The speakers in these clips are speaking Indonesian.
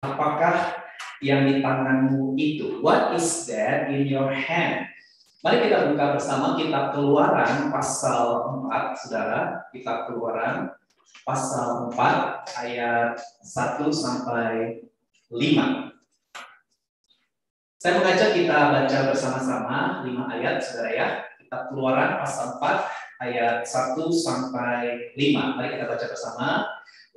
Apakah yang di tanganmu itu? What is that in your hand? Mari kita buka bersama kitab Keluaran pasal 4, Saudara. Kitab Keluaran pasal 4 ayat 1 sampai 5. Saya mengajak kita baca bersama-sama 5 ayat, Saudara ya. Kitab Keluaran pasal 4 ayat 1 sampai 5. Mari kita baca bersama.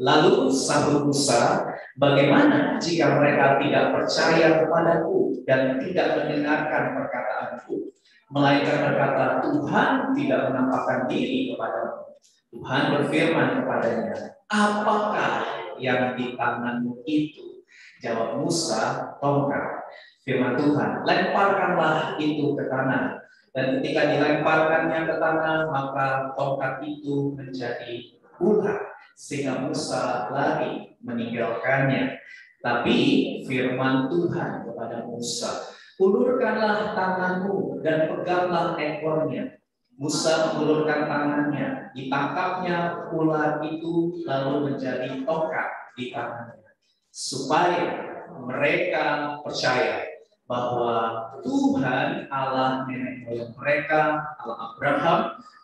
Lalu sahut Musa, bagaimana jika mereka tidak percaya kepadaku dan tidak mendengarkan perkataanku, melainkan berkata, Tuhan tidak menampakkan diri kepadamu. Tuhan berfirman kepadanya, apakah yang di tanganmu itu? Jawab Musa, tongkat. Firman Tuhan, lemparkanlah itu ke tanah. Dan ketika dilemparkannya ke tanah, maka tongkat itu menjadi ular. Sehingga Musa lari meninggalkannya. Tapi firman Tuhan kepada Musa, ulurkanlah tanganmu dan peganglah ekornya. Musa mengulurkan tangannya, ditangkapnya ular itu lalu menjadi tongkat di tangannya, supaya mereka percaya bahwa Tuhan Allah nenek moyang mereka, Allah Abraham,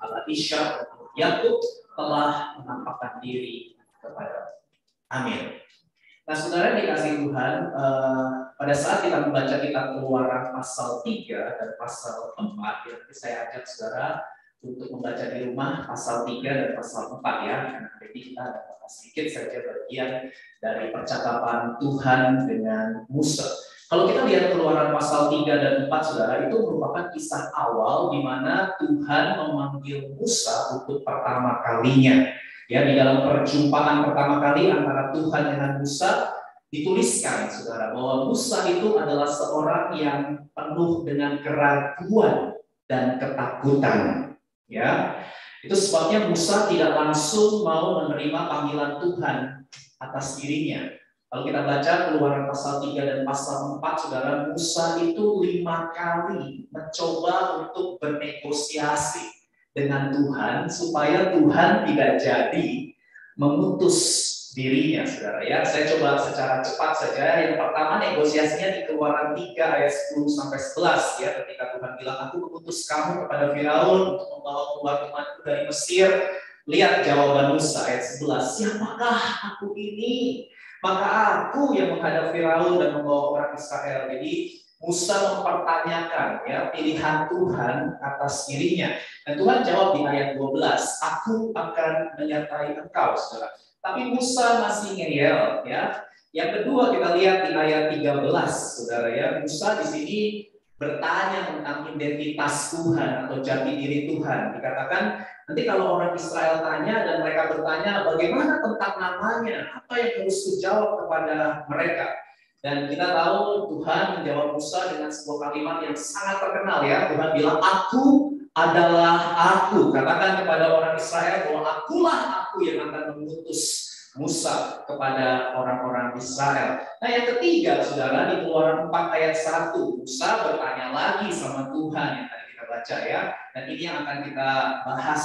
Allah Ishak, Allah Yakub telah menampakkan diri kepada. Amin. Nah, saudara dikasih Tuhan, pada saat kita membaca kitab Keluaran pasal 3 dan pasal 4, ya, nanti saya ajak saudara untuk membaca di rumah pasal 3 dan pasal 4 ya, karena hari ini kita ada sedikit saja bagian dari percakapan Tuhan dengan Musa. Kalau kita lihat Keluaran pasal 3 dan 4, saudara, itu merupakan kisah awal di mana Tuhan memanggil Musa untuk pertama kalinya. Ya, di dalam perjumpaan pertama kali antara Tuhan dengan Musa, dituliskan, saudara, bahwa Musa itu adalah seorang yang penuh dengan keraguan dan ketakutan. Ya, itu sebabnya Musa tidak langsung mau menerima panggilan Tuhan atas dirinya. Kalau kita baca Keluaran pasal 3 dan pasal 4, saudara, Musa itu 5 kali mencoba untuk bernegosiasi dengan Tuhan supaya Tuhan tidak jadi memutus dirinya, saudara ya. Saya coba secara cepat saja. Yang pertama negosiasinya di Keluaran 3 ayat 10 sampai 11 ya, ketika Tuhan bilang, aku mengutus kamu kepada Firaun untuk membawa keluar umatku dari Mesir. Lihat jawaban Musa ayat 11, siapakah aku ini? Maka aku yang menghadap Firaun dan membawa orang Israel. Jadi Musa mempertanyakan ya pilihan Tuhan atas dirinya. Dan Tuhan jawab di ayat 12, aku akan menyertai engkau, saudara. Tapi Musa masih ngeyel ya. Yang kedua kita lihat di ayat 13, saudara ya. Musa di sini bertanya tentang identitas Tuhan atau jati diri Tuhan. Dikatakan nanti kalau orang Israel tanya dan mereka bertanya bagaimana tentang namanya, apa yang harus dijawab kepada mereka. Dan kita tahu Tuhan menjawab Musa dengan sebuah kalimat yang sangat terkenal ya. Tuhan bilang, aku adalah aku. Katakan kepada orang Israel bahwa akulah aku yang akan mengutus Musa kepada orang-orang Israel. Nah yang ketiga, saudara, di Keluaran 4 ayat 1, Musa bertanya lagi sama Tuhan yang tadi kita baca ya. Dan ini yang akan kita bahas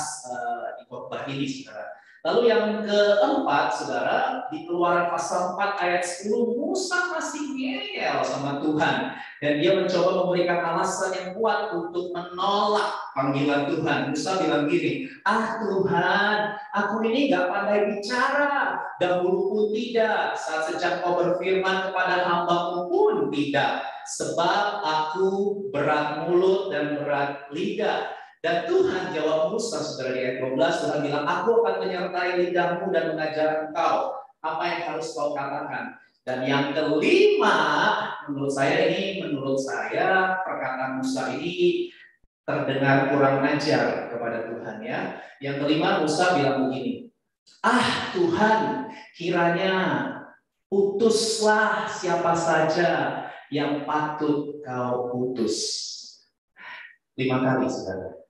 di khotbah ini, saudara. Lalu yang keempat, saudara, di Keluaran pasal 4 ayat 10, Musa masih ngeyel sama Tuhan. Dan dia mencoba memberikan alasan yang kuat untuk menolak panggilan Tuhan. Musa bilang gini, Tuhan, aku ini gak pandai bicara, dahulu pun tidak, saat sejak kau berfirman kepada hamba-Mu pun tidak, sebab aku berat mulut dan berat lidah. Dan Tuhan jawab Musa, saudara, di ayat 12, Tuhan bilang, aku akan menyertai lidahmu dan mengajar engkau apa yang harus kau katakan. Dan yang kelima, menurut saya perkataan Musa ini terdengar kurang ajar kepada Tuhan ya. Yang kelima, Musa bilang begini, Tuhan, kiranya utuslah siapa saja yang patut kau utus. 5 kali, saudara.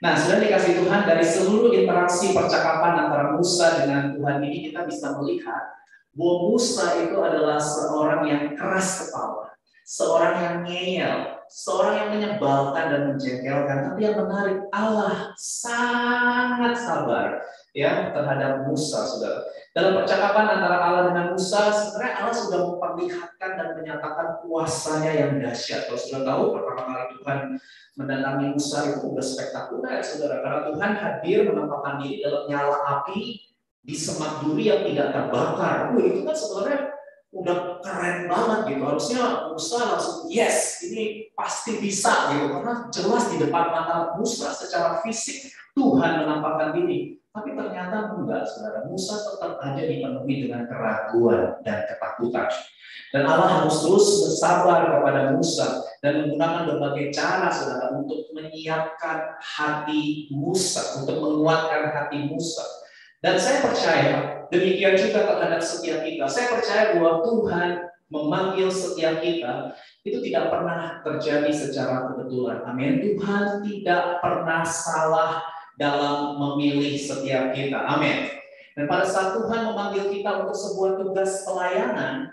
Nah, sudah dikasih Tuhan, dari seluruh interaksi percakapan antara Musa dengan Tuhan ini, kita bisa melihat bahwa Musa itu adalah seorang yang keras kepala, seorang yang ngeyel, seorang yang menyebalkan dan menjengkelkan. Tapi yang menarik, Allah sangat sabar ya terhadap Musa, saudara. Dalam percakapan antara Allah dengan Musa, sebenarnya Allah sudah memperlihatkan dan menyatakan kuasanya yang dahsyat. Kalau sudah tahu, pertama kali Tuhan mendatangi Musa itu udah spektakuler, saudara. Karena Tuhan hadir menampakkan diri dalam nyala api di semak duri yang tidak terbakar. Itu kan sebenarnya udah keren banget gitu. Harusnya Musa langsung yes, ini pasti bisa gitu. Karena jelas di depan mata Musa secara fisik Tuhan menampakkan diri. Tapi ternyata enggak, saudara. Musa tetap aja dipenuhi dengan keraguan dan ketakutan. Dan Allah harus terus bersabar kepada Musa dan menggunakan berbagai cara, saudara, untuk menyiapkan hati Musa, untuk menguatkan hati Musa. Dan saya percaya demikian juga terhadap setiap kita. Saya percaya bahwa Tuhan memanggil setiap kita itu tidak pernah terjadi secara kebetulan. Amin. Tuhan tidak pernah salah dalam memilih setiap kita. Amin. Dan pada saat Tuhan memanggil kita untuk sebuah tugas pelayanan,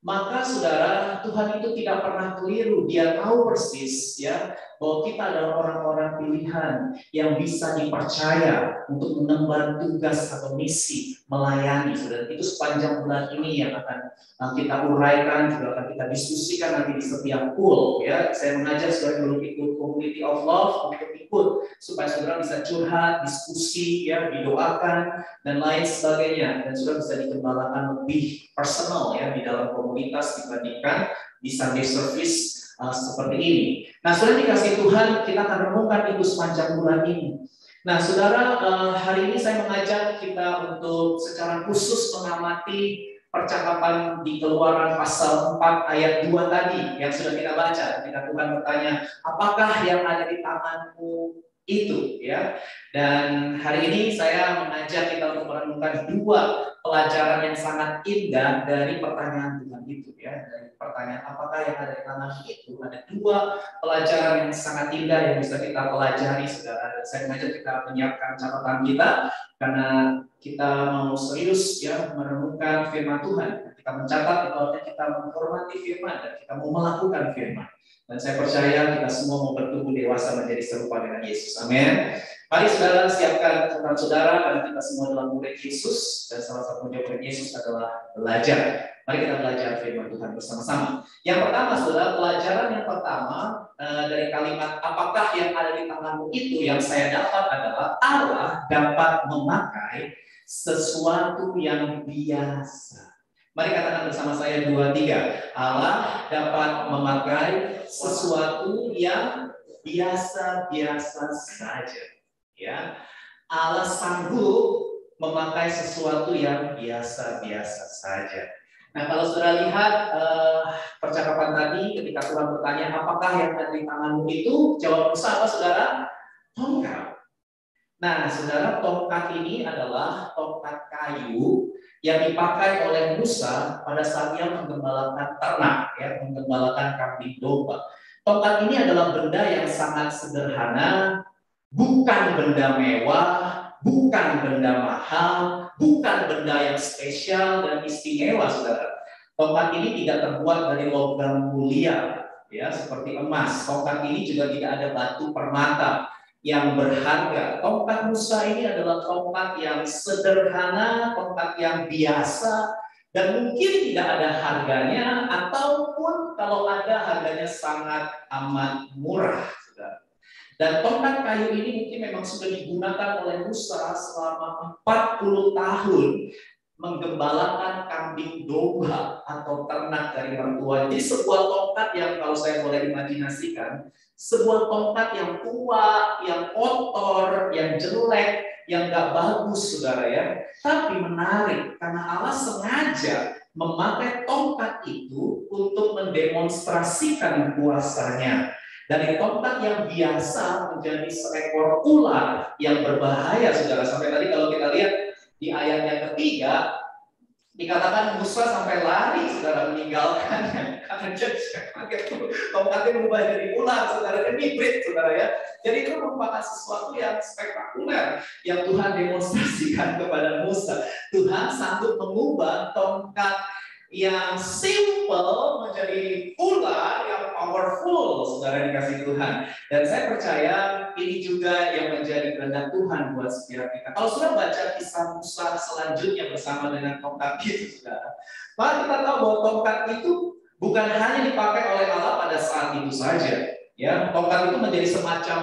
maka saudara, Tuhan itu tidak pernah keliru. Dia tahu persis ya bahwa kita adalah orang-orang pilihan yang bisa dipercaya untuk mengemban tugas atau misi melayani. Saudara, itu sepanjang bulan ini yang akan kita uraikan, juga akan kita diskusikan nanti di setiap pool. Ya, saya mengajak saudara belum ikut Community of Love untuk ikut supaya saudara bisa curhat, diskusi, ya, didoakan dan lain sebagainya. Dan saudara bisa dikembangkan lebih personal ya di dalam komunitas dibandingkan di Sunday service seperti ini. Nah, saudara dikasih Tuhan, kita akan renungkan itu sepanjang bulan ini. Nah, saudara, hari ini saya mengajak kita untuk secara khusus mengamati percakapan di Keluaran pasal 4 ayat 2 tadi yang sudah kita baca. Ketika Tuhan bertanya, apakah yang ada di tanganmu itu, ya. Dan hari ini saya mengajak kita untuk merenungkan dua pelajaran yang sangat indah dari pertanyaan Tuhan itu, ya. Dari pertanyaan apakah yang ada di tangan itu, ada dua pelajaran yang sangat indah yang bisa kita pelajari, saudara. Dan saya mengajak kita menyiapkan catatan kita karena kita mau serius ya merenungkan firman Tuhan. Kita mencatat itu artinya kita menghormati firman dan kita mau melakukan firman. Dan saya percaya kita semua mau bertumbuh dewasa menjadi serupa dengan Yesus. Amin. Mari saudara siapkan catatan saudara karena kita semua adalah murid Yesus dan salah satu murid Yesus adalah belajar. Mari kita belajar firman Tuhan bersama-sama. Yang pertama saudara, pelajaran yang pertama dari kalimat apakah yang ada di tanganmu itu yang saya dapat adalah Allah dapat memakai sesuatu yang biasa. Mari katakan bersama saya 2, 3. Allah dapat memakai sesuatu yang biasa-biasa saja. Ya, Allah sanggup memakai sesuatu yang biasa-biasa saja. Nah, kalau saudara lihat percakapan tadi ketika Tuhan bertanya apakah yang ada di tanganmu itu, jawab Musa apa saudara? Tongkat. Nah, saudara, tongkat ini adalah tongkat kayu yang dipakai oleh Musa pada saat dia menggembalakan ternak, ya, menggembalakan kambing domba. Tongkat ini adalah benda yang sangat sederhana, bukan benda mewah, bukan benda mahal, bukan benda yang spesial dan istimewa, saudara. Tongkat ini tidak terbuat dari logam mulia, ya, seperti emas. Tongkat ini juga tidak ada batu permata yang berharga. Tongkat Musa ini adalah tongkat yang sederhana, tongkat yang biasa, dan mungkin tidak ada harganya, ataupun kalau ada harganya sangat amat murah. Dan tongkat kayu ini mungkin memang sudah digunakan oleh Musa selama 40 tahun menggembalakan kambing domba atau ternak dari mertua. Jadi sebuah tongkat yang kalau saya boleh imajinasikan, sebuah tongkat yang tua, yang kotor, yang jelek, yang gak bagus, saudara ya. Tapi menarik karena Allah sengaja memakai tongkat itu untuk mendemonstrasikan kuasanya. Dari tongkat yang biasa menjadi seekor ular yang berbahaya, saudara. Sampai tadi kalau kita lihat di ayat yang ketiga, dikatakan Musa sampai lari, saudara, meninggalkannya. Karena tongkatnya berubah jadi ular, saudara. Dan hibrid, saudara ya. Jadi itu merupakan sesuatu yang spektakuler yang Tuhan demonstrasikan kepada Musa. Tuhan sanggup mengubah tongkat yang simple menjadi ular yang powerful powerful, saudara dikasih Tuhan. Dan saya percaya ini juga yang menjadi kehendak Tuhan buat setiap kita. Kalau sudah baca kisah Musa selanjutnya bersama dengan tongkat itu, saudara, maka kita tahu bahwa tongkat itu bukan hanya dipakai oleh Allah pada saat itu saja. Ya, tongkat itu menjadi semacam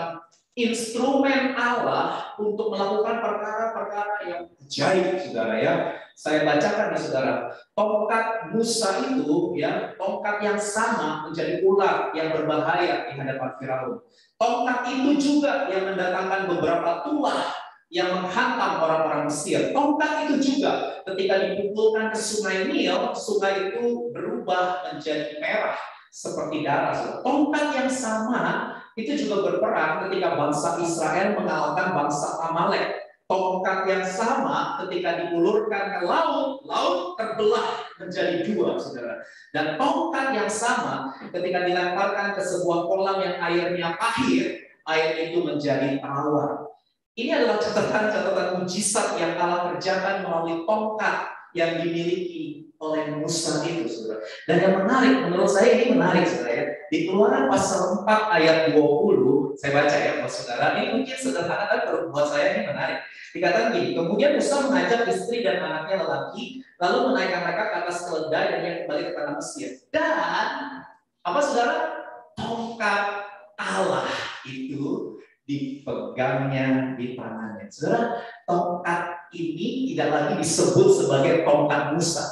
instrumen Allah untuk melakukan perkara-perkara yang ajaib, saudara ya. Saya bacakan ya saudara, tongkat Musa itu ya, tongkat yang sama menjadi ular yang berbahaya di hadapan Firaun. Tongkat itu juga yang mendatangkan beberapa tulah yang menghantam orang-orang Mesir. Tongkat itu juga ketika dipukulkan ke sungai Nil, sungai itu berubah menjadi merah seperti darah. Tongkat yang sama itu juga berperang ketika bangsa Israel mengalahkan bangsa Amalek. Tongkat yang sama ketika diulurkan ke laut, laut terbelah menjadi dua, saudara. Dan tongkat yang sama ketika dilemparkan ke sebuah kolam yang airnya pahit, air itu menjadi tawar. Ini adalah catatan-catatan mujizat yang Allah kerjakan melalui tongkat yang dimiliki oleh Musa itu, saudara. Dan yang menarik, menurut saya ini menarik, saudara ya. Di Keluaran pasal 4 ayat 20, saya baca ya buat saudara. Ini mungkin sederhana, tapi buat saya ini menarik. Dikatakan gini, kemudian Musa mengajak istri dan anaknya lelaki, lalu menaikkan mereka ke atas keledai dan yang kembali ke tanah Mesir. Dan apa saudara? Tongkat Allah itu dipegangnya di tangannya. Saudara, tongkat ini tidak lagi disebut sebagai tongkat Musa,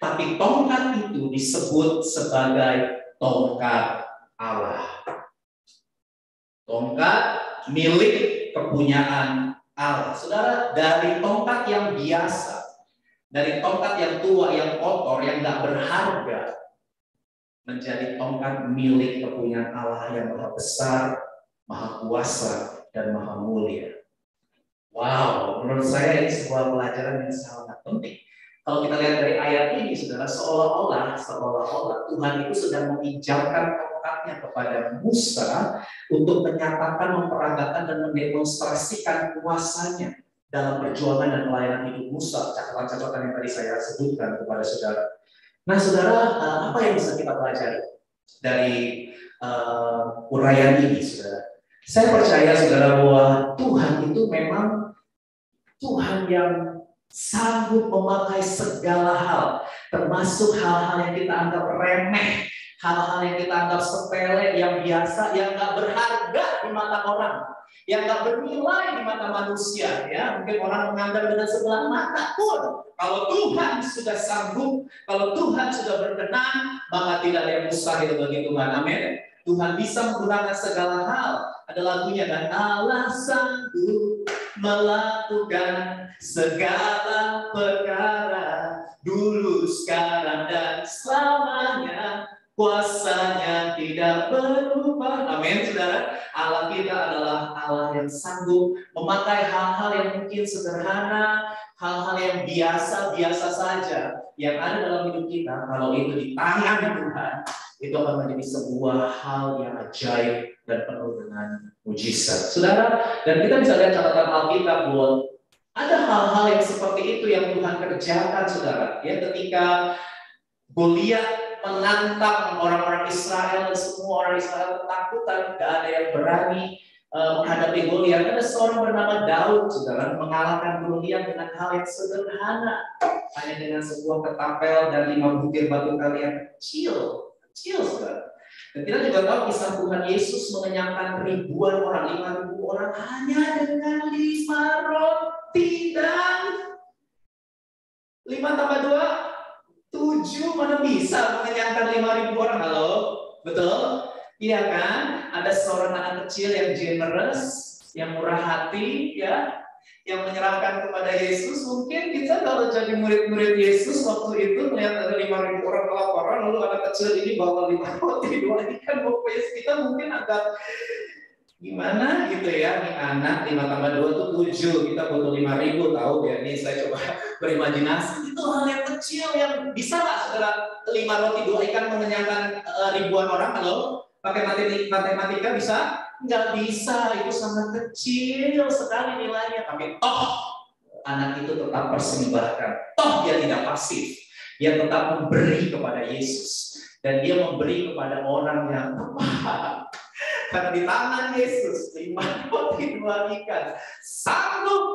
tapi tongkat itu disebut sebagai tongkat Allah. Tongkat milik kepunyaan Allah. Saudara, dari tongkat yang biasa, dari tongkat yang tua, yang kotor, yang tidak berharga, menjadi tongkat milik kepunyaan Allah yang maha besar, maha kuasa, dan maha mulia. Wow, menurut saya ini sebuah pelajaran yang sangat penting. Kalau kita lihat dari ayat ini, saudara, seolah-olah Tuhan itu sedang meminjamkan tongkatnya kepada Musa untuk menyatakan, memperagakan, dan mendemonstrasikan kuasanya dalam perjuangan dan pelayanan hidup Musa. Catatan-catatan yang tadi saya sebutkan kepada saudara. Nah, saudara, apa yang bisa kita pelajari dari uraian ini, saudara? Saya percaya, saudara, bahwa Tuhan itu memang Tuhan yang sanggup memakai segala hal, termasuk hal-hal yang kita anggap remeh, hal-hal yang kita anggap sepele, yang biasa, yang nggak berharga di mata orang, yang nggak bernilai di mata manusia. Ya, mungkin orang menganggap dengan sebelah mata pun. Kalau Tuhan sudah sanggup, kalau Tuhan sudah berkenan, maka tidak ada yang mustahil bagi Tuhan. Amin. Tuhan bisa menggunakan segala hal. Ada lagunya kan, Allah sanggup melakukan segala perkara, dulu, sekarang, dan selamanya. Kuasanya tidak berubah. Amin, saudara. Allah kita adalah Allah yang sanggup memakai hal-hal yang mungkin sederhana, hal-hal yang biasa-biasa saja yang ada dalam hidup kita. Kalau itu di tangan Tuhan, itu akan menjadi sebuah hal yang ajaib dan penuh dengan mujizat. Saudara, dan kita bisa lihat catatan Alkitab bahwa ada hal-hal yang seperti itu yang Tuhan kerjakan, saudara. Ya, ketika Goliat menantang orang-orang Israel, dan semua orang Israel ketakutan, tidak ada yang berani menghadapi Goliat. Ada seorang bernama Daud, saudara, mengalahkan Goliat dengan hal yang sederhana, hanya dengan sebuah ketapel dan 5 butir batu kali yang kecil, saudara. Dan kita juga tahu kisah Tuhan Yesus mengenyangkan ribuan orang, 5.000 orang hanya dengan 5 roti dan 5 tambah 2 7, mana bisa mengenyangkan 5.000 orang? Halo, betul? Iya kan? Ada seorang anak kecil yang generous, yang murah hati, ya, yang menyerahkan kepada Yesus. Mungkin kita kalau jadi murid-murid Yesus waktu itu melihat ada 5.000 orang kelaparan, lalu anak kecil ini bawa 5 roti, 2 ikan, kita mungkin agak gimana gitu ya, nih anak 5 tambah 2 itu 7, kita butuh 5.000, tahu ya, ini saya coba berimajinasi, itu hal yang kecil yang bisa nggak saudara 5 roti 2 ikan mengenyangkan ribuan orang? Halo, pakai matematika bisa? Nggak bisa, itu sangat kecil sekali nilainya, tapi toh anak itu tetap persembahkan, toh dia tidak pasif, dia tetap memberi kepada Yesus. dan dia memberi kepada orang yang lemah. Karena di tangan Yesus 5 roti 2 ikan sanggup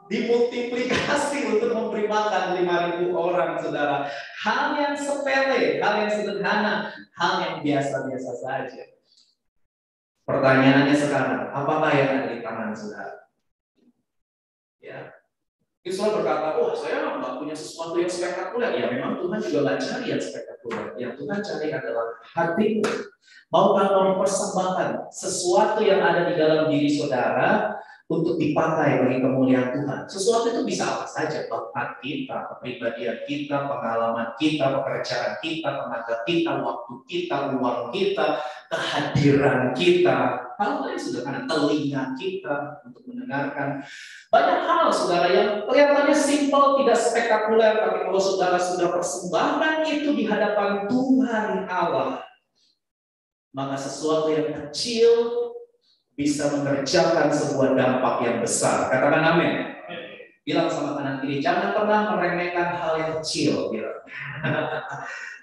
dimultiplikasi untuk memberi makan 5.000 orang, saudara. Hal yang sepele, hal yang sederhana, hal yang biasa-biasa saja. Pertanyaannya sekarang, apakah yang ada di tangan saudara? Ya, Yesus berkata, oh saya nggak punya sesuatu yang spektakuler. Ya memang Tuhan juga nggak cari yang spektakuler. Yang Tuhan cari adalah hatimu. Maukah kau mempersembahkan sesuatu yang ada di dalam diri saudara untuk dipakai bagi kemuliaan Tuhan? Sesuatu itu bisa apa saja, bakat kita, kepribadian kita, pengalaman kita, pekerjaan kita, tenaga kita, waktu kita, uang kita, kehadiran kita, hal yang sederhana, telinga kita untuk mendengarkan. Banyak hal, saudara, yang kelihatannya simpel, tidak spektakuler, tapi kalau saudara sudah persembahkan itu di hadapan Tuhan Allah, maka sesuatu yang kecil bisa mengerjakan sebuah dampak yang besar. Katakan amin. Bilang sama kanan kiri, jangan pernah meremehkan hal yang kecil.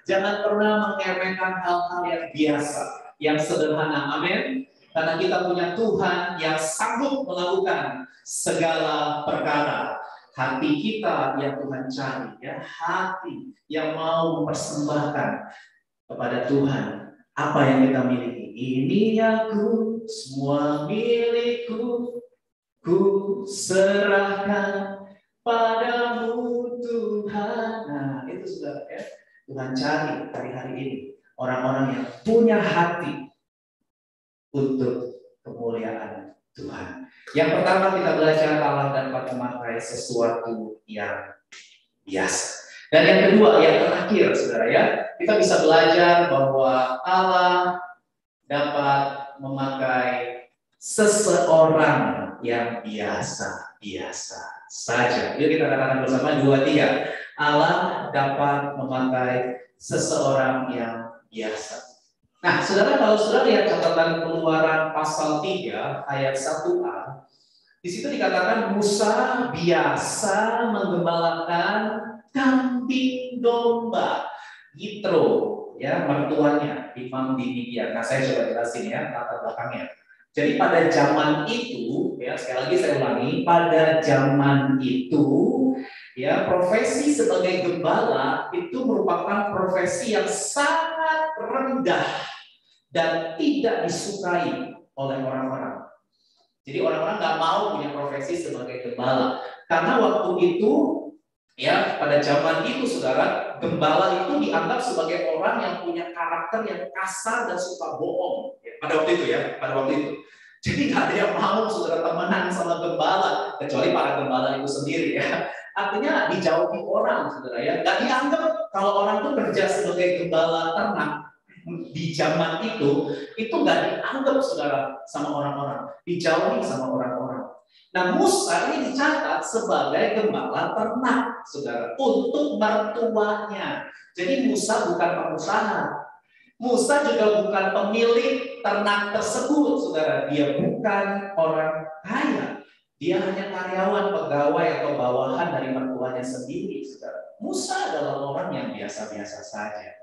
Jangan pernah meremehkan hal-hal yang biasa, yang sederhana. Amin. Karena kita punya Tuhan yang sanggup melakukan segala perkara. Hati kita yang Tuhan cari, ya, hati yang mau mempersembahkan kepada Tuhan apa yang kita miliki. Ini aku, semua milikku, ku serahkan padamu Tuhan. Nah, itu saudara, ya. Tuhan cari hari-hari ini orang-orang yang punya hati untuk kemuliaan Tuhan. Yang pertama kita belajar Allah dapat memakai sesuatu yang biasa. Dan yang kedua, yang terakhir, saudara, ya, kita bisa belajar bahwa Allah dapat memakai seseorang yang biasa-biasa saja. Yuk kita katakan bersama 2-3. Allah dapat memakai seseorang yang biasa. Nah, saudara, kalau saudara lihat catatan Keluaran pasal 3 ayat 1a, di situ dikatakan Musa biasa menggembalakan kambing domba. Yitro, ya, mertuanya Imam di Midian. Nah, saya coba jelasin ya latar belakangnya. Jadi pada zaman itu, ya, sekali lagi saya ulangi, pada zaman itu, ya, profesi sebagai gembala itu merupakan profesi yang sangat rendah dan tidak disukai oleh orang-orang. Jadi orang-orang nggak mau punya profesi sebagai gembala, karena waktu itu, ya, pada zaman itu, saudara, gembala itu dianggap sebagai orang yang punya karakter yang kasar dan suka bohong. Ya, pada waktu itu, ya, pada waktu itu. Jadi nggak ada yang mau, saudara, temenan sama gembala, kecuali para gembala itu sendiri, ya. Artinya dijauhi orang, saudara, ya. Nggak dianggap kalau orang itu kerja sebagai gembala ternak di zaman itu nggak dianggap, saudara, sama orang-orang, dijauhi sama orang-orang. Nah, Musa ini dicatat sebagai gembala ternak, saudara, untuk mertuanya. Jadi Musa bukan pengusaha. Musa juga bukan pemilik ternak tersebut, saudara. Dia bukan orang kaya. Dia hanya karyawan, pegawai atau bawahan dari mertuanya sendiri, saudara. Musa adalah orang yang biasa-biasa saja.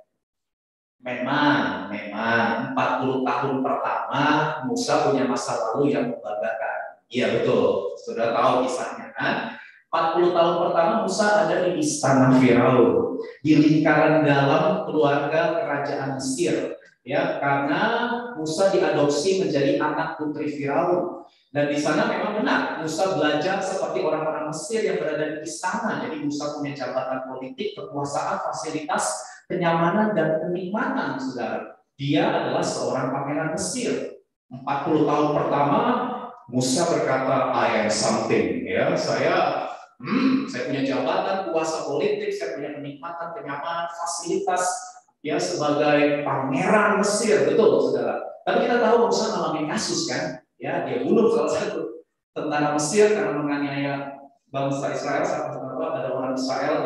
Memang 40 tahun pertama Musa punya masa lalu yang membanggakan. Iya betul, sudah tahu kisahnya kan? 40 tahun pertama Musa ada di istana Firaun, di lingkaran dalam keluarga kerajaan Mesir, ya, karena Musa diadopsi menjadi anak putri Firaun. Dan di sana memang benar Musa belajar seperti orang-orang Mesir yang berada di istana. Jadi Musa punya jabatan politik, kekuasaan, fasilitas, kenyamanan dan kenikmatan, saudara. Dia adalah seorang pangeran Mesir. 40 tahun pertama Musa berkata, I am something, ya, saya punya jabatan, kuasa politik, saya punya kenikmatan, kenyamanan, fasilitas, ya, sebagai pangeran Mesir, betul, saudara. Tapi kita tahu Musa mengalami kasus, kan, ya, dia bunuh salah satu tentara Mesir karena menganiaya bangsa Israel. Ada orang Israel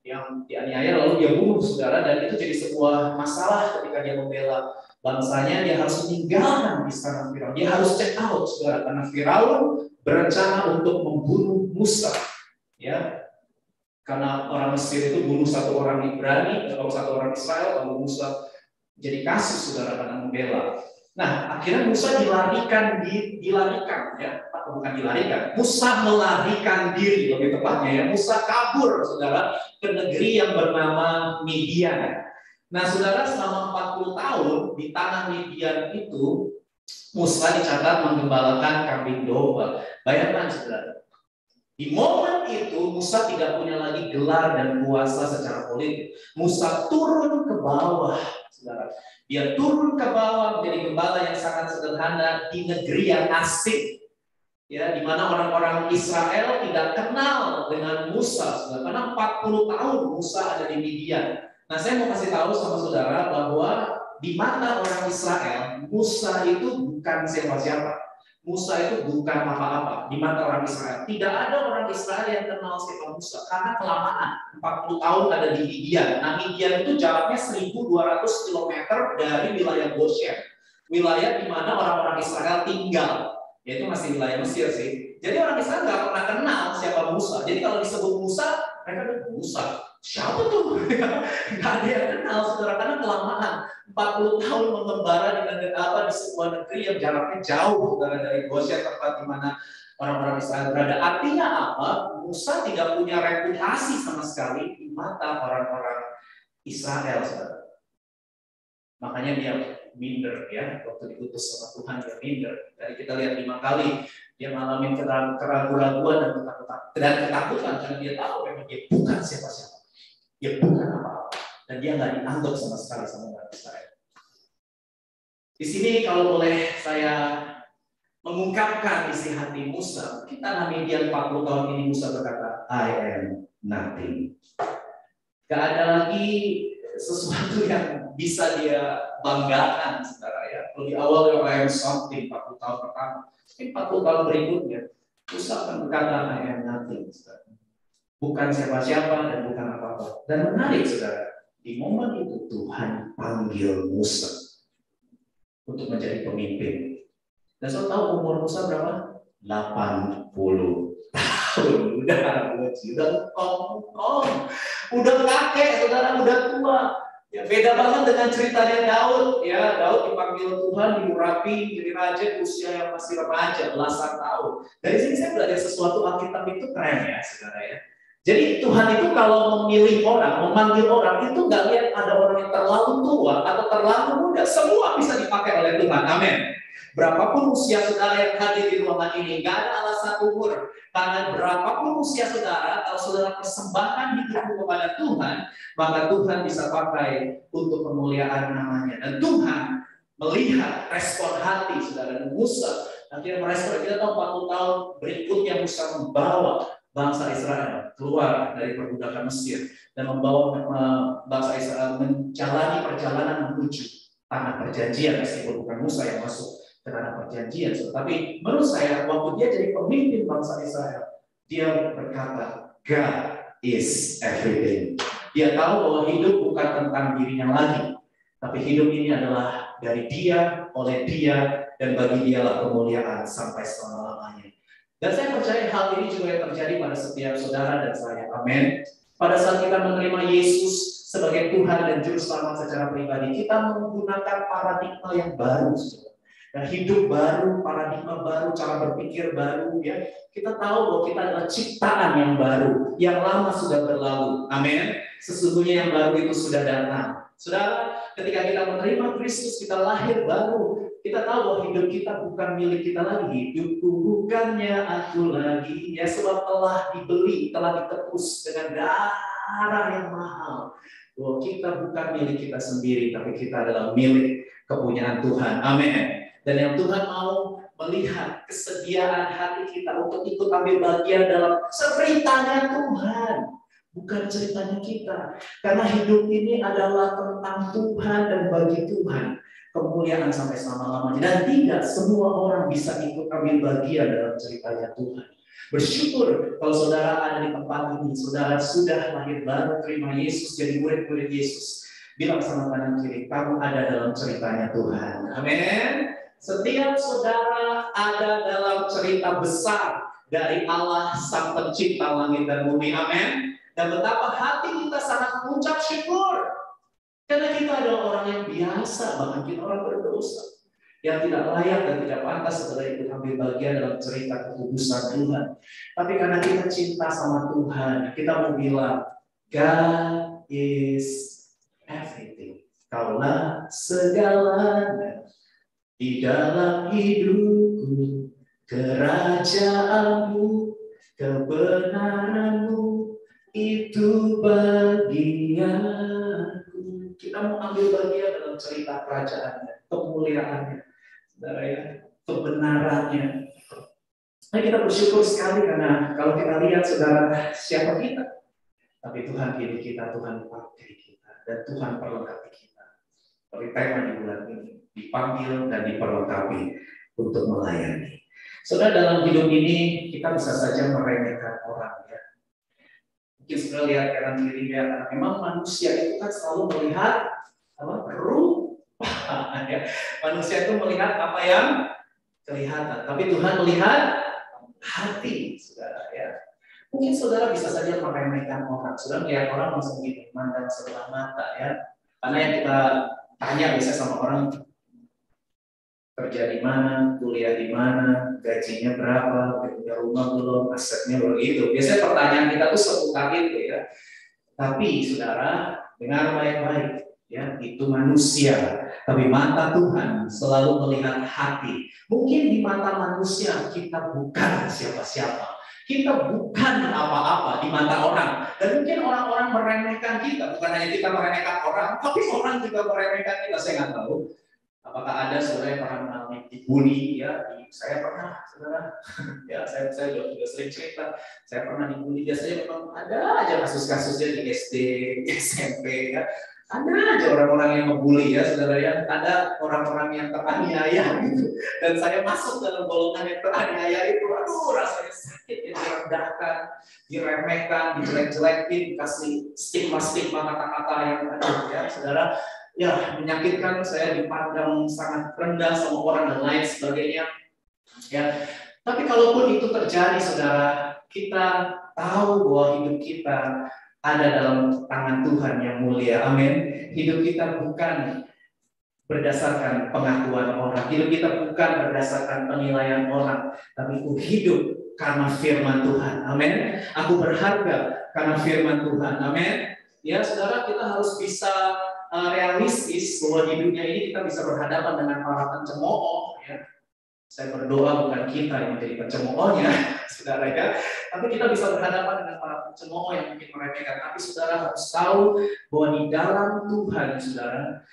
yang dianiaya lalu dia bunuh, saudara, dan itu jadi sebuah masalah ketika dia membela bangsanya. Dia harus meninggalkan istana Firaun, dia harus check out, saudara, karena Firaun berencana untuk membunuh Musa, ya, karena orang Mesir itu bunuh satu orang Ibrani atau satu orang Israel, lalu Musa jadi kasus saudara karena membela. Nah, akhirnya Musa dilarikan ya, atau bukan dilarikan, Musa melarikan diri lebih tepatnya ya. Musa kabur saudara ke negeri yang bernama Midian. Nah, saudara, selama 40 tahun di tanah Midian itu Musa dicatat menggembalakan kambing domba. Bayangkan saudara, di momen itu Musa tidak punya lagi gelar dan kuasa secara politik. Musa turun ke bawah, saudara. Dia turun ke bawah menjadi gembala yang sangat sederhana di negeri yang asing, ya, di mana orang-orang Israel tidak kenal dengan Musa, saudara. Karena 40 tahun Musa ada di Midian. Nah, saya mau kasih tahu sama saudara bahwa di mata orang Israel, Musa itu bukan siapa-siapa. Musa itu bukan apa-apa di mata orang Israel. Tidak ada orang Israel yang kenal siapa Musa karena kelamaan 40 tahun ada di Midian. Nah, Midian itu jaraknya 1.200 km dari wilayah Goshen, wilayah di mana orang-orang Israel tinggal. Yaitu masih wilayah Mesir sih. Jadi orang Israel nggak pernah kenal siapa Musa. Jadi kalau disebut Musa, mereka bilang Musa. Siapa tuh? Nggak ada yang kenal, saudara, karena kelamaan 40 tahun mengembara di sebuah negeri yang jaraknya jauh, saudara, dari Goshen, tempat di mana orang-orang Israel berada. Artinya apa? Musa tidak punya reputasi sama sekali di mata orang-orang Israel, saudara. Makanya dia minder ya, waktu diutus sama Tuhan dia minder. Dari kita lihat 5 kali dia mengalami keraguan-raguan dan ketakutan karena dia tahu memang dia bukan siapa-siapa. Dia bukan apa-apa, dan dia nggak dianggap sama sekali sama orang Israel. Di sini kalau boleh saya mengungkapkan isi hati Musa, kita namanya dia 40 tahun ini Musa berkata, I am nothing. Gak ada lagi sesuatu yang bisa dia banggakan, saudara ya. Kalau di awal I am something 40 tahun pertama, mungkin 40 tahun berikutnya Musa akan berkata I am nothing, saudara. Bukan siapa-siapa dan bukan apa-apa. Dan menarik, saudara, di momen itu Tuhan panggil Musa untuk menjadi pemimpin. Dan saudara tahu umur Musa berapa? 80 tahun. Udah kong. Udah kakek, saudara, udah tua. Ya, beda banget dengan ceritanya Daud. Ya, Daud dipanggil Tuhan, diurapi, jadi raja usia yang masih remaja, belasan tahun. Dari sini saya belajar sesuatu, Alkitab itu keren ya, saudara ya. Jadi Tuhan itu kalau memilih orang, memanggil orang, itu nggak lihat ada orang yang terlalu tua atau terlalu muda, semua bisa dipakai oleh Tuhan. Amin. Berapapun usia saudara yang hadir di ruangan ini, nggak ada alasan umur. Karena berapapun usia saudara, kalau saudara persembahkan hidupmu kepada Tuhan, maka Tuhan bisa pakai untuk kemuliaan namanya. Dan Tuhan melihat respon hati saudara Musa. Akhirnya merespon, kita tahu 40 tahun berikutnya Musa membawa bangsa Israel keluar dari perbudakan Mesir dan membawa bangsa Israel menjalani perjalanan menuju tanah perjanjian, meskipun bukan Musa yang masuk ke tanah perjanjian. Tapi menurut saya waktu dia jadi pemimpin bangsa Israel, dia berkata God is everything. Dia tahu bahwa hidup bukan tentang dirinya lagi, tapi hidup ini adalah dari dia, oleh dia, dan bagi dialah kemuliaan sampai selama-lamanya. Dan saya percaya hal ini juga yang terjadi pada setiap saudara dan saya. Amin. Pada saat kita menerima Yesus sebagai Tuhan dan Juru Selamat secara pribadi, kita menggunakan paradigma yang baru. Dan hidup baru, paradigma baru, cara berpikir baru. Ya, kita tahu bahwa kita adalah ciptaan yang baru. Yang lama sudah berlalu. Amin. Sesungguhnya yang baru itu sudah datang. Saudara, ketika kita menerima Kristus, kita lahir baru. Kita tahu bahwa hidup kita bukan milik kita lagi. Hidupku bukannya aku lagi. Ya, sebab telah dibeli, telah ditebus dengan darah yang mahal. Bahwa kita bukan milik kita sendiri, tapi kita adalah milik kepunyaan Tuhan. Amin. Dan yang Tuhan mau melihat kesediaan hati kita untuk ikut ambil bagian dalam ceritanya Tuhan. Bukan ceritanya kita. Karena hidup ini adalah tentang Tuhan dan bagi Tuhan. Kemuliaan sampai selama-lamanya. Dan tidak semua orang bisa ikut ambil bagian dalam ceritanya Tuhan. Bersyukur kalau saudara ada di tempat ini, saudara sudah lahir baru, terima Yesus, jadi murid-murid Yesus. Bilang sama kanan kiri, kamu ada dalam ceritanya Tuhan. Amin. Setiap saudara ada dalam cerita besar dari Allah Sang Pencipta langit dan bumi. Amin. Dan betapa hati kita sangat mengucap syukur Karena kita adalah orang yang biasa, bahkan kita orang berdosa, yang tidak layak dan tidak pantas setelah ikut ambil bagian dalam cerita kekudusan Tuhan. Tapi karena kita cinta sama Tuhan, kita mau bilang, God is everything. Kaulah segalanya di dalam hidupku, kerajaanmu, kebenaranmu, itu bagianku. Kita mau ambil bagian dalam cerita kerajaannya, kemuliaannya, saudara ya, kebenarannya. Nah, kita bersyukur sekali karena kalau kita lihat saudara, siapa kita? Tapi Tuhan pilih kita, Tuhan pakai kita, dan Tuhan perlengkapi kita. Seperti tema di bulan ini, dipanggil dan diperlengkapi untuk melayani. Saudara, dalam hidup ini kita bisa saja meremehkan orang ya. Mungkin saudara lihat kanan kiri ya, karena memang manusia itu kan selalu melihat rupa ya. Manusia itu melihat apa yang kelihatan, tapi Tuhan melihat hati, saudara ya. Mungkin saudara bisa saja meremehkan orang, saudara melihat orang langsung gitu, mandang sebelah mata ya. Karena yang kita tanya biasanya sama orang, kerja di mana, kuliah di mana, gajinya berapa, punya rumah belum, asetnya belum, itu. Biasanya pertanyaan kita tuh seputar itu ya. Tapi saudara, dengar baik-baik ya, itu manusia. Tapi mata Tuhan selalu melihat hati. Mungkin di mata manusia kita bukan siapa-siapa. Kita bukan apa-apa di mata orang. Dan mungkin orang-orang meremehkan kita. Bukan hanya kita meremehkan orang, tapi orang juga meremehkan kita. Saya nggak tahu. Apakah ada saudara yang pernah mengalami dibully? Ya, saya pernah, saudara. Ya, saya juga sering cerita. Saya pernah dibully. Biasanya memang ada aja kasus-kasusnya di SD, di SMP. Ya. Ada aja orang-orang yang ngebully ya, saudara ya. Ada orang-orang yang teraniaya gitu. Dan saya masuk dalam golongan yang teraniaya itu. Aduh, rasanya sakit ya, direndahkan, diremehkan, dijelek-jelekin, dikasih stigma-stigma kata-kata yang ada ya, saudara. Ya, menyakitkan, saya dipandang sangat rendah sama orang dan lain sebagainya. Ya, tapi kalaupun itu terjadi, saudara, kita tahu bahwa hidup kita ada dalam tangan Tuhan yang mulia. Amin. Hidup kita bukan berdasarkan pengakuan orang, hidup kita bukan berdasarkan penilaian orang, tapi hidup karena firman Tuhan. Amin. Aku berharga karena firman Tuhan. Amin. Ya, saudara, kita harus bisa realistis bahwa di dunia ini kita bisa berhadapan dengan para pencemooh ya. Saya berdoa bukan kita yang menjadi pencemoohnya, saudara ya. Tapi kita bisa berhadapan dengan para pencemooh yang mungkin meremehkan. Tapi saudara harus tahu bahwa di dalam Tuhan, saudara,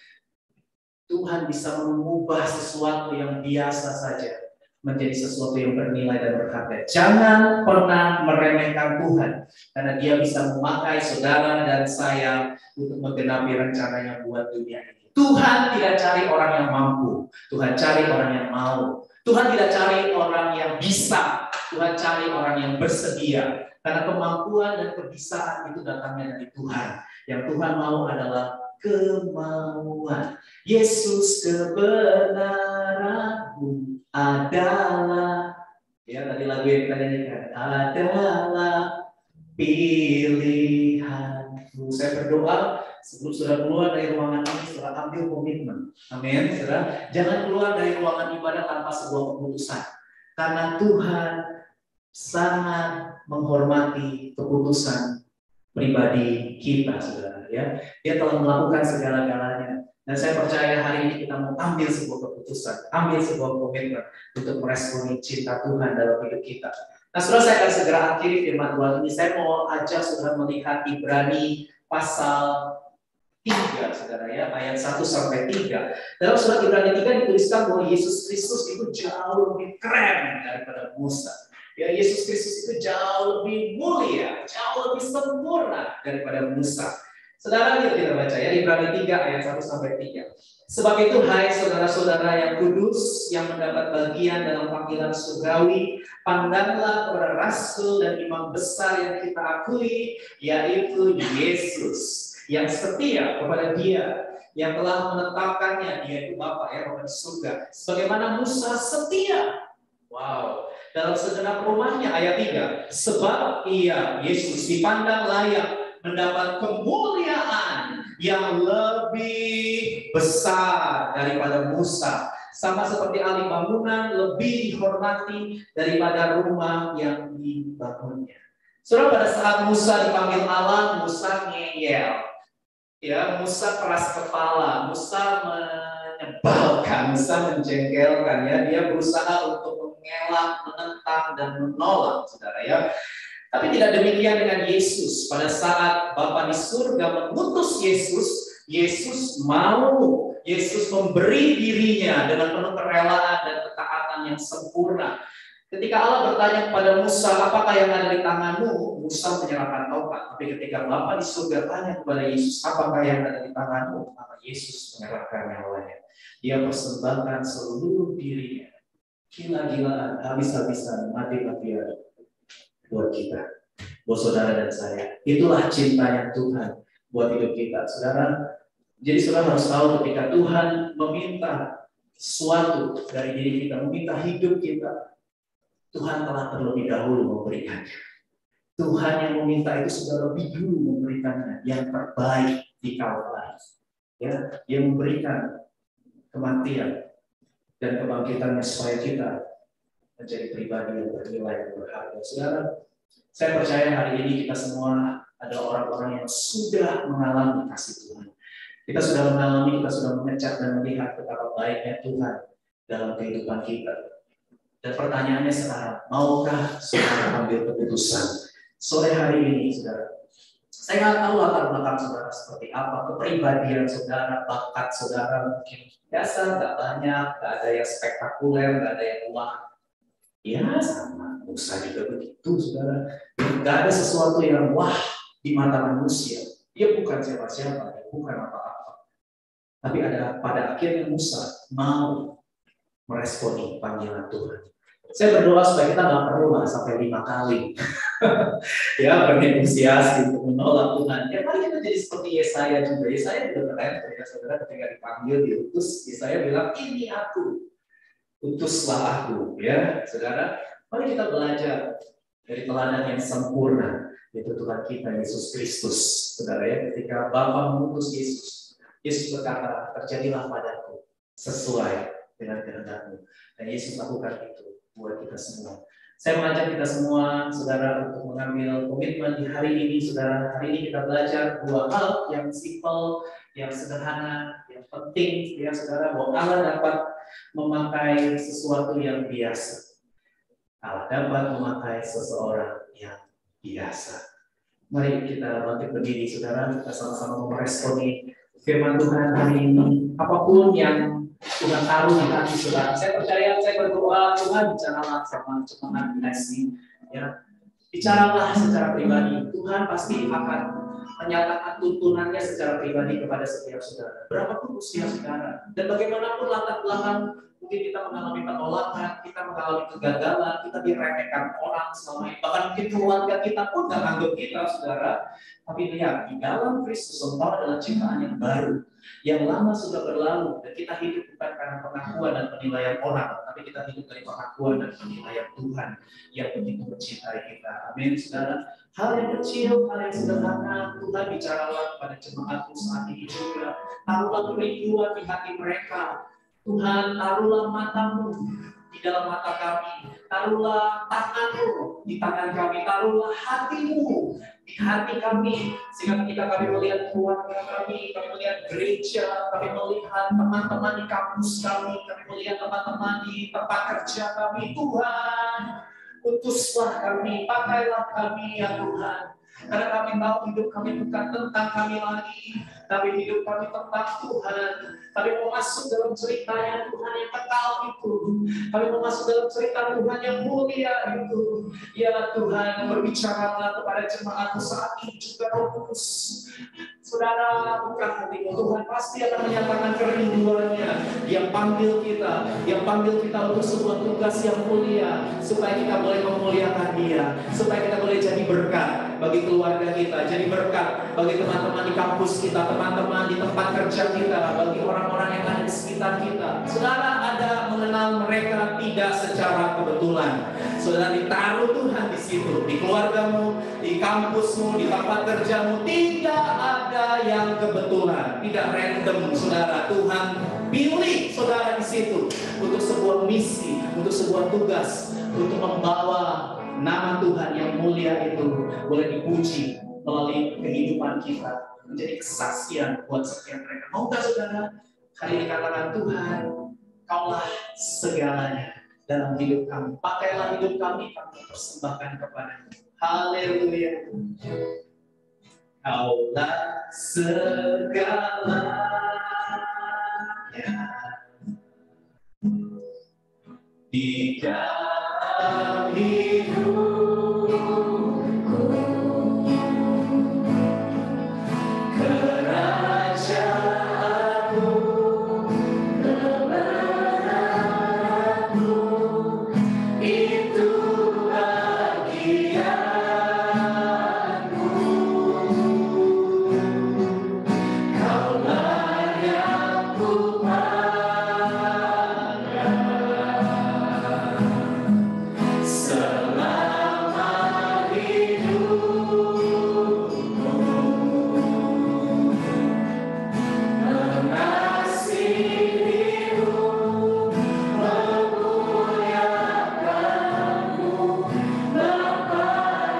Tuhan bisa mengubah sesuatu yang biasa saja menjadi sesuatu yang bernilai dan berharga. Jangan pernah meremehkan Tuhan, karena Dia bisa memakai saudara dan saya untuk menggenapi rencananya buat dunia ini. Tuhan tidak cari orang yang mampu, Tuhan cari orang yang mau. Tuhan tidak cari orang yang bisa, Tuhan cari orang yang bersedia. Karena kemampuan dan kebisaan itu datangnya dari Tuhan. Yang Tuhan mau adalah kemauan. Yesus kebenaranmu adalah, ya tadi lagu yang kita nyanyikan, adalah pilihanku. Saya berdoa sebelum sudah keluar dari ruangan ini, sudah ambil komitmen. Amin. Saudara, jangan keluar dari ruangan ibadah tanpa sebuah keputusan. Karena Tuhan sangat menghormati keputusan pribadi kita, saudara. Ya, Dia telah melakukan segala-galanya. Dan saya percaya hari ini kita mau ambil sebuah keputusan, ambil sebuah komitmen untuk meresponi cinta Tuhan dalam hidup kita. Nah, saudara, saya akan segera akhiri firman Tuhan ini. Saya mau ajak saudara melihat Ibrani pasal 3, saudara ya, ayat 1 sampai 3. Dalam surat Ibrani 3 dituliskan bahwa Yesus Kristus itu jauh lebih keren daripada Musa. Ya, Yesus Kristus itu jauh lebih mulia, jauh lebih sempurna daripada Musa. Saudara, yuk kita baca ya, Ibrani 3 ayat 1 sampai 3. Sebab itu, hai saudara-saudara yang kudus, yang mendapat bagian dalam panggilan surgawi, pandanglah kepada rasul dan imam besar yang kita akui, yaitu Yesus, yang setia kepada Dia, yang telah menetapkannya, Dia itu Bapa ya, Bapa di surga. Sebagaimana Musa setia. Wow. Dalam segenap rumahnya, ayat 3. Sebab Ia, Yesus, dipandang layak mendapat kemuliaan yang lebih besar daripada Musa. Sama seperti ahli bangunan lebih dihormati daripada rumah yang dibangunnya. Saudara, pada saat Musa dipanggil Allah, Musa ngeyel. Ya, Musa keras kepala, Musa menyebalkan, Musa menjengkelkan, ya. Dia berusaha untuk mengelak, menentang, dan menolak, saudara, ya. Tapi tidak demikian dengan Yesus. Pada saat Bapa di surga mengutus Yesus, Yesus mau, Yesus memberi dirinya dengan penuh kerelaan dan ketaatan yang sempurna. Ketika Allah bertanya kepada Musa, apakah yang ada di tanganmu? Musa menyerahkan tongkat. Tapi ketika Bapa di surga tanya kepada Yesus, apakah yang ada di tanganmu? Maka Yesus menyerahkan nyawanya. Dia persembahkan seluruh dirinya. Gila-gilaan, habis-habisan, mati-matian buat kita, buat saudara dan saya. Itulah cintanya Tuhan buat hidup kita, saudara. Jadi saudara harus tahu ketika Tuhan meminta sesuatu dari diri kita, meminta hidup kita, Tuhan telah terlebih dahulu memberikannya. Tuhan yang meminta itu sudah lebih dulu memberikannya, yang terbaik di Kalvari. Ya, yang memberikan kematian dan kebangkitannya supaya kita menjadi pribadi yang bernilai dan berharga. Saudara, saya percaya hari ini kita semua adalah orang-orang yang sudah mengalami kasih Tuhan. Kita sudah mengalami, kita sudah mengecap dan melihat betapa baiknya Tuhan dalam kehidupan kita. Dan pertanyaannya sekarang, maukah saudara ambil keputusan sore hari ini, saudara? Saya nggak tahu latar belakang saudara seperti apa, kepribadian saudara, bakat saudara mungkin biasa, nggak banyak, nggak ada yang spektakuler, nggak ada yang wah. Ya sama, Musa juga begitu, saudara. Nggak ada sesuatu yang wah di mata manusia. Dia bukan siapa-siapa, dia bukan apa-apa. Tapi pada akhirnya Musa mau meresponi panggilan Tuhan. Saya berdoa supaya kita nggak perlu lah sampai 5 kali ya bernegosiasi untuk menolak Tuhan. Ya mari kita jadi seperti Yesaya juga. Yesaya juga keren, saudara, ketika dipanggil, diutus, Yesaya bilang, ini aku, utuslah aku, ya saudara. Mari kita belajar dari teladan yang sempurna, yaitu Tuhan kita Yesus Kristus, saudara, ya. Ketika Bapa mengutus Yesus, Yesus berkata, terjadilah padaku sesuai dengan kehendakmu. Dan Yesus lakukan itu buat kita semua. Saya mengajak kita semua, saudara, untuk mengambil komitmen di hari ini, saudara. Hari ini kita belajar 2 hal yang simpel, yang sederhana, yang penting, ya saudara, bahwa Allah dapat memakai sesuatu yang biasa. Allah dapat memakai seseorang yang biasa. Mari kita bangkit berdiri, saudara. Kita sama-sama meresponi firman Tuhan hari ini. Apapun yang Tuhan taruh di hati saudara. Saya percaya, saya berdoa, Tuhan bicaralah sama jemaat kasih. Ya, bicaralah secara pribadi. Tuhan pasti akan menyatakan tuntunannya secara pribadi kepada setiap saudara. Berapapun usia saudara dan bagaimanapun latar belakang, mungkin kita mengalami penolakan, kita mengalami kegagalan, kita diremehkan orang selama ini. Bahkan mungkin keluarga kita pun nggak anggap kita, saudara. Tapi lihat, di dalam Kristus engkau adalah ciptaan yang baru. Yang lama sudah berlalu, dan kita hidup bukan karena pengakuan dan penilaian orang, tapi kita hidup dari pengakuan dan penilaian Tuhan yang begitu mencintai kita. Amin, saudara. Hal yang kecil, hal yang sederhana, Tuhan bicaralah kepada jemaatmu saat ini juga. Taruhlah kerinduan di hati mereka. Tuhan, taruhlah matamu di dalam mata kami. Taruhlah tanganmu di tangan kami. Taruhlah hatimu di hati kami, sehingga ketika kami melihat keluarga kami melihat gereja, kami melihat teman-teman di kampus kami melihat teman-teman di tempat kerja kami, Tuhan, utuslah kami, pakailah kami ya Tuhan. Karena kami tahu hidup kami bukan tentang kami lagi, tapi hidup kami tentang Tuhan. Kami mau masuk dalam ceritanya Tuhan yang kekal itu. Kami mau masuk dalam cerita Tuhan yang mulia itu. Ya Tuhan, berbicaralah kepada jemaat saat ini juga Roh Kudus. Saudara, bukan hatimu, Tuhan pasti akan menyatakan kerinduannya. Yang panggil kita untuk sebuah tugas yang mulia, supaya kita boleh memuliakan Dia, supaya kita boleh jadi berkat bagi keluarga kita, jadi berkat bagi teman-teman di kampus kita, teman-teman di tempat kerja kita, bagi orang-orang yang ada di sekitar kita. Saudara, ada mengenal mereka mereka tidak secara kebetulan. Saudara, ditaruh Tuhan di situ, di keluargamu, di kampusmu, di tempat kerjamu, tidak ada yang kebetulan, tidak random, saudara. Tuhan pilih saudara di situ untuk sebuah misi, untuk sebuah tugas, untuk membawa nama Tuhan yang mulia itu boleh dipuji melalui kehidupan kita, menjadi kesaksian buat setiap mereka. Maukah saudara hari ini katakan, Tuhan, Kaulah segalanya dalam hidup kami. Pakailah hidup kami persembahkan kepadamu. Haleluya. Kaulah segalanya di dalam hidupku. Kerajaanmu, kebenaranmu, itu bagianku. Kaulah yang ku selama hidupku, mengasihimu, memuliakanmu, Bapa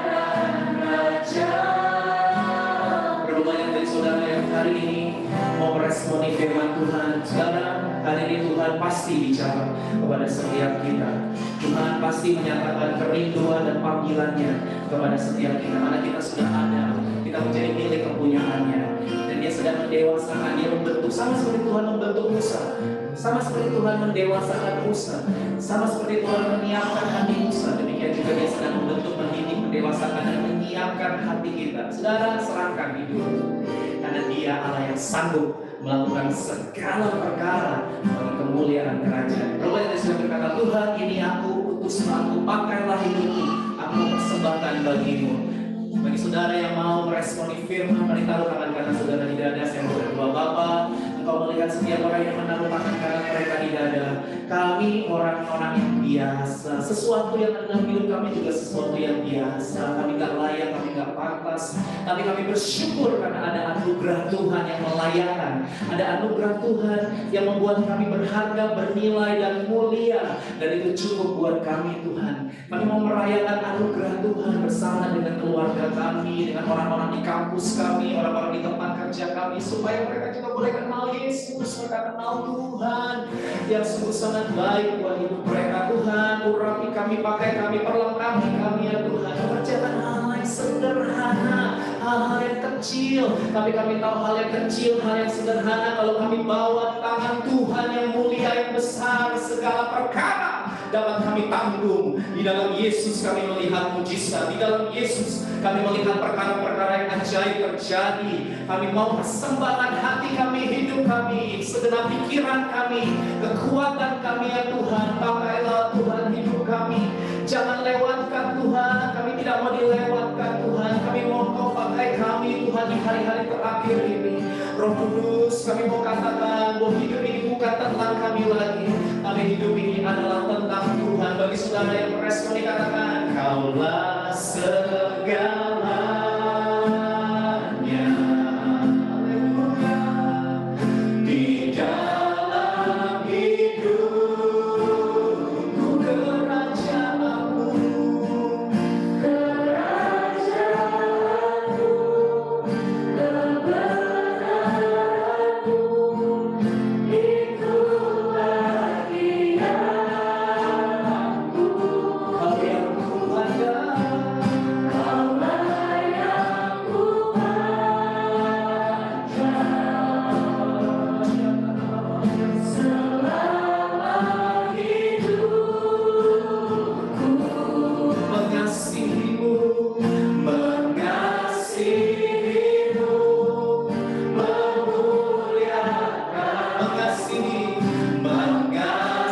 dan Raja. Berapa banyak dari saudara yang hari ini mau meresponi firman Tuhan? Saudara, hari ini Tuhan pasti bicara kepada setiap kita. Tuhan pasti menyatakan kerinduan dan panggilannya kepada setiap kita. Mana kita sudah ada, kita menjadi milik kepunyaannya. Dan Dia sedang mendewasakan, Dia membentuk, sama seperti Tuhan membentuk Musa, sama seperti Tuhan mendewasakan Musa, sama seperti Tuhan menyiapkan hati Musa. Demikian juga Dia sedang membentuk, mendidik, mendewasakan dan menyiapkan hati kita. Saudara, serahkan hidup, karena Dia Allah yang sanggup melakukan segala perkara bagi kemuliaan kerajaan. Berapa yang sudah berkata, Tuhan, ini aku, utus aku, pakailah hidupku, aku persembahkan bagimu. Bagi saudara yang mau meresponi firman, mari taruh tangan kanan saudara di dada. Saya berdoa, Bapa, Engkau melihat setiap orang yang menaruh tangan kanan mereka di dada. Kami orang-orang yang biasa, sesuatu yang ada dalam hidup kami juga sesuatu yang biasa. Kami gak layak, kami gak pantas, tapi kami bersyukur karena ada anugerah Tuhan yang melayakkan, ada anugerah Tuhan yang membuat kami berharga, bernilai dan mulia, dan itu cukup buat kami. Tuhan, kami mau merayakan anugerah Tuhan bersama dengan keluarga kami, dengan orang-orang di kampus kami, orang-orang di tempat kerja kami, supaya mereka juga boleh kenal Yesus, mereka kenal Tuhan yang sungguh sangat baik buat hidup mereka. Tuhan, urapi kami, pakai kami, perlengkapi kami ya Tuhan. Kerjakan hal yang sederhana, hal-hal yang kecil, tapi kami tahu hal yang kecil, hal yang sederhana, kalau kami bawa tangan Tuhan yang mulia, yang besar, segala perkara dapat kami tanggung. Di dalam Yesus kami melihat mujizat, di dalam Yesus kami melihat perkara-perkara yang ajaib terjadi. Kami mau persembahkan hati kami, hidup kami, segenap pikiran kami, kekuatan kami ya Tuhan. Pakailah Tuhan hidup kami, jangan lewatkan Tuhan, kami tidak mau dilewatkan Tuhan. Kami mau Kau pakai kami Tuhan di hari-hari terakhir ini. Roh Kudus, kami mau katakan bahwa hidup ini bukan tentang kami lagi, tapi hidup ini adalah tentang Tuhan. Bagi saudara yang meresponi, katakan, Kaulah segalanya. Haleluya. Di dalam hidupku, kerajaanmu, kerajaanmu, kebenaranmu, itu bagianku. Kau yang kuandang, Kaulah yang kupandang, selama hidupku. Mengasihimu, mengasihimu, memuliakan, mengasihimu, memuliakanmu.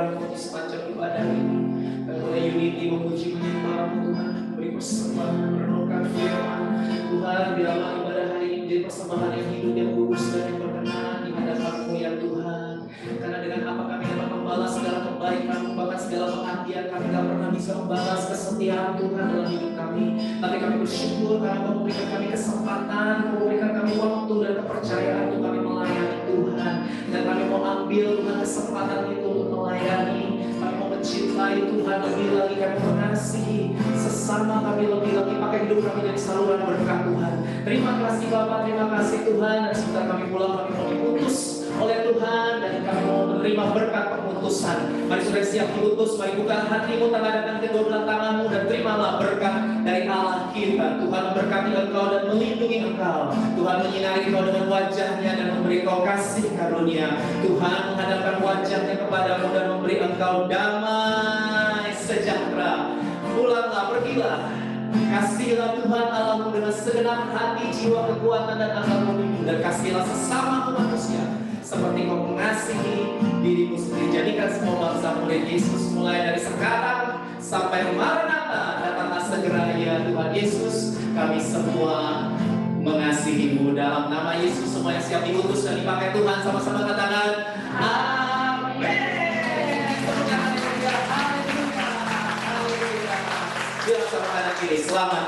berangkat sepanjang ibadah ini. Kami boleh unity memuji menyembah-Mu Tuhan, beri persembahan, merenungkan firman Tuhan. Biarlah ibadah hari ini menjadi persembahan yang hidup, yang kudus dan yang berkenan di hadapan-Mu ya Tuhan. Karena dengan apa kami dapat membalas segala kebaikan, bahkan segala pengabdian, kami tidak pernah bisa membalas kesetiaan Tuhan dalam hidup kami. Tapi kami bersyukur karena Kau memberikan kami kesempatan, Kau memberikan kami waktu dan kepercayaan untuk kami melayani Tuhan. Dan kami mau ambil Tuhan kesempatan itu untuk melayani. Kami mau mencintai Tuhan lebih lagi, kami mengasihi sesama kami lebih lagi, pakai hidup kami jadi saluran berkat Tuhan. Terima kasih Bapak, terima kasih Tuhan. Dan sebentar kami pulang, kami mau diputus oleh Tuhan dan kami mau menerima berkat pemutusan. Mari sudah siap diputus, mari buka hatimu, tangan kedua belah tanganmu dan terimalah berkat dari Allah kita. Tuhan memberkati engkau dan melindungi engkau. Tuhan menyinari engkau dengan wajahnya dan memberi engkau kasih karunia. Tuhan menghadapkan wajahnya kepadamu dan memberi engkau damai sejahtera. Pulanglah, pergilah. Kasihlah Tuhan Allahmu dengan segenap hati, jiwa, kekuatan dan akal budimu, dan kasihlah sesama manusia seperti Kau mengasihi dirimu sendiri. Jadikan semua bangsa murid Yesus mulai dari sekarang sampai Maranatha, datanglah segera ya Tuhan Yesus. Kami semua mengasihi-Mu. Dalam nama Yesus semua yang siap diutus dan dipakai Tuhan, sama-sama katakan amin. Haleluya, haleluya, haleluya. Biar sama kanan kiri, selamat.